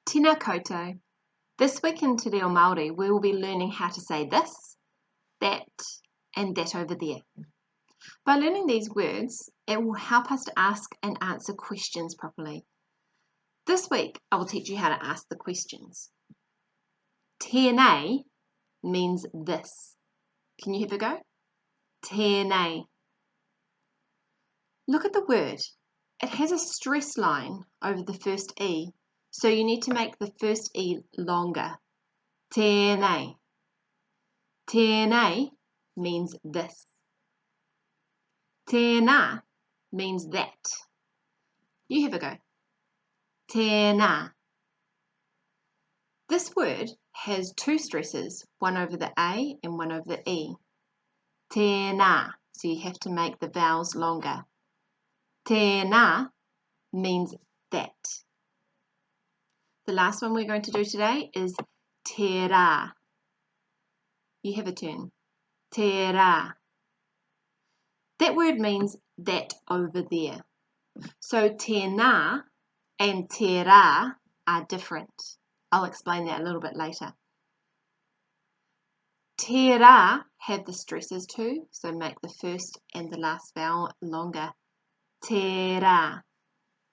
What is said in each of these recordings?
Tēnā koutou. This week in Te Reo Māori, we will be learning how to say this, that, and that over there. By learning these words, it will help us to ask and answer questions properly. This week, I will teach you how to ask the questions. Tēnei means this. Can you have a go? Tēnei. Look at the word. It has a stress line over the first E, so you need to make the first E longer. Tēnei. Tēnei means this. Tēnā means that. You have a go. Tēnā. This word has two stresses, one over the A and one over the E. Tēnā, so you have to make the vowels longer. Tēnā means that. The last one we're going to do today is Tērā. You have a turn. Tērā. That word means that over there. So Tēnā and Tērā are different. I'll explain that a little bit later. Tērā have the stresses too, so make the first and the last vowel longer. Tērā,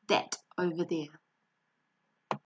that over there.